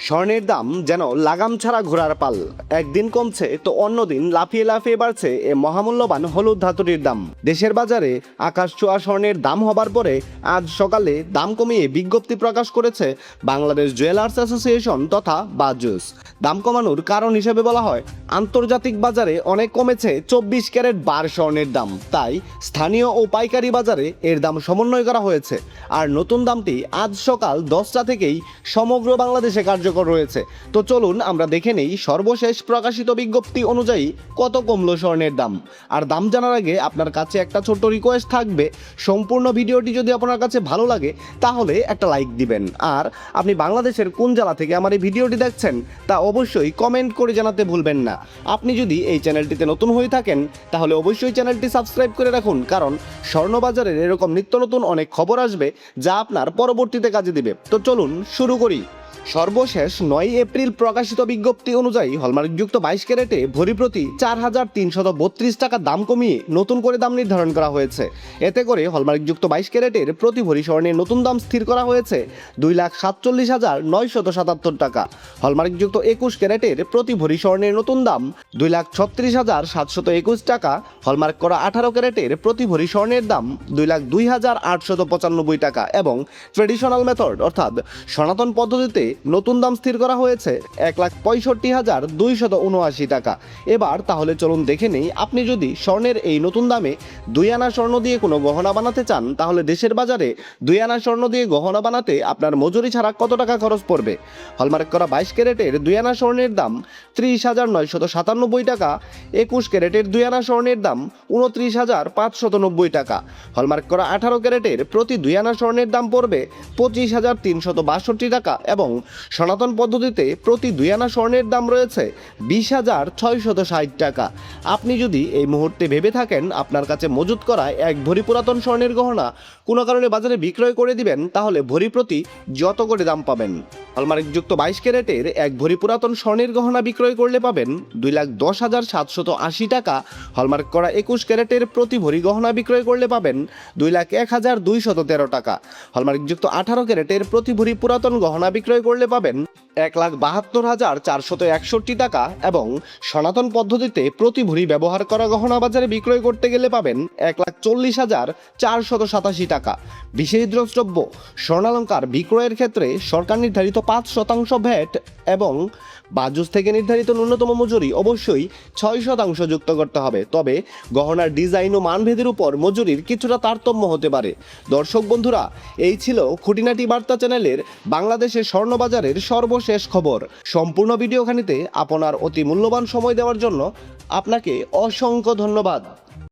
স্বর্ণের দাম যেন লাগাম ছাড়া ঘোড়ার পাল, একদিন কমছে তো অন্যদিন লাফিয়ে লাফিয়ে বাড়ছে এ মহামূল্যবান হলুদ ধাতুটির দাম। দেশের বাজারে আকাশ ছোঁয়া স্বর্ণের দাম হবার পরে আজ সকালে দাম কমিয়ে বিজ্ঞপ্তি প্রকাশ করেছে বাংলাদেশ জুয়েলার্স অ্যাসোসিয়েশন তথা বাজুস। দাম কমানোর কারণ হিসেবে বলা হয়, আন্তর্জাতিক বাজারে অনেক কমেছে 24 ক্যারেট বার স্বর্ণের দাম, তাই স্থানীয় ও পাইকারি বাজারে এর দাম সমন্বয় করা হয়েছে। আর নতুন দামটি আজ সকাল 10টা থেকেই সমগ্র বাংলাদেশে কার্যকর রয়েছে। তো চলুন আমরা দেখে নেই সর্বশেষ প্রকাশিত বিজ্ঞপ্তি অনুযায়ী কত কমলো স্বর্ণের দাম। আর দাম জানার আগে আপনার কাছে একটা ছোট্ট রিকোয়েস্ট থাকবে, সম্পূর্ণ ভিডিওটি যদি আপনার কাছে ভালো লাগে তাহলে একটা লাইক দিবেন। আর আপনি বাংলাদেশের কোন জেলা থেকে আমার এই ভিডিওটি দেখছেন তা অবশ্যই কমেন্ট করে জানাতে ভুলবেন না। আপনি যদি এই চ্যানেলটিতে নতুন হয়ে থাকেন তাহলে অবশ্যই চ্যানেলটি সাবস্ক্রাইব করে রাখুন, কারণ স্বর্ণবাজারের এরকম নিত্য নতুন অনেক খবর আসবে যা আপনার পরবর্তীতে কাজে দিবে। তো চলুন শুরু করি। সর্বশেষ 9 এপ্রিল প্রকাশিত বিজ্ঞপ্তি অনুযায়ী হলমার্কযুক্ত 22 ক্যারেটে ভরি প্রতি 4,332 টাকা দাম কমিয়ে নতুন করে দাম নির্ধারণ করা হয়েছে। এতে করে হলমার্কযুক্ত 22 ক্যারেটের প্রতি ভরি স্বর্ণের নতুন দাম স্থির করা হয়েছে 2,47,977 টাকা। হলমার্কযুক্ত 21 ক্যারেটের প্রতি ভরি স্বর্ণের নতুন দাম 2,36,721 টাকা। হলমার্ক করা 18 ক্যারেটের প্রতি ভরি স্বর্ণের দাম 2,02,895 টাকা এবং ট্রেডিশনাল মেথড অর্থাৎ সনাতন পদ্ধতিতে নতুন দাম স্থির করা হয়েছে 1,65,279 টাকা। এবার তাহলে চলুন দেখে নেই, আপনি যদি স্বর্ণের এই নতুন দামে 2 আনা স্বর্ণ দিয়ে কোনো গহনা বানাতে চান তাহলে দেশের বাজারে 2 আনা স্বর্ণ দিয়ে গহনা বানাতে আপনার মজুরি ছাড়া কত টাকা খরচ পড়বে। হলমার্ক করা 22 ক্যারেটের 2 আনা স্বর্ণের দাম 30,997 টাকা। 21 ক্যারেটের 2 আনা স্বর্ণের দাম 29,590 টাকা। হলমার্ক করা 18 ক্যারেটের প্রতি 2 আনা স্বর্ণের দাম পড়বে 25,362 টাকা এবং সনাতন পদ্ধতিতে প্রতি 2 আনা স্বর্ণের দাম রয়েছে 20,660 টাকা। আপনি যদি এই মুহূর্তে ভেবে থাকেন আপনার কাছে মজুত করা এক ভরি পুরাতন স্বর্ণের গহনা কোনো কারণে বাজারে বিক্রয় করে দিবেন, তাহলে ভরি প্রতি যত করে দাম পাবেন। হলমার্কযুক্ত 22 ক্যারেটের এক ভরি পুরাতন স্বর্ণের গহনা বিক্রয় করলে পাবেন 2,10,780 টাকা। হলমার্ক করা 21 ক্যারেটের প্রতি ভরি গহনা বিক্রয় করলে পাবেন 2,01,213 টাকা। হলমার্কযুক্ত 18 ক্যারেটের প্রতি ভরি পুরাতন গহনা বিক্রয় করলে পাবেন 1,72,461 টাকা এবং সনাতন পদ্ধতিতে প্রতি ভরি ব্যবহার করা গহনা বাজারে বিক্রয় করতে গেলে পাবেন 1,40,487 টাকা। বিশেষ দ্রষ্টব্য, স্বর্ণালঙ্কার বিক্রয়ের ক্ষেত্রে সরকার নির্ধারিত 5% ভ্যাট এবং বাজুস থেকে নির্ধারিত ন্যূনতম মজুরি অবশ্যই 6% যুক্ত করতে হবে। তবে গহনার ডিজাইন ও মানভেদের উপর মজুরির কিছুটা তারতম্য হতে পারে। দর্শক বন্ধুরা, এই ছিল খুঁটিনাটি বার্তা চ্যানেলের বাংলাদেশের স্বর্ণবাজারের সর্বশেষ খবর। সম্পূর্ণ ভিডিওখানিতে আপনার অতি মূল্যবান সময় দেওয়ার জন্য আপনাকে অসংখ্য ধন্যবাদ।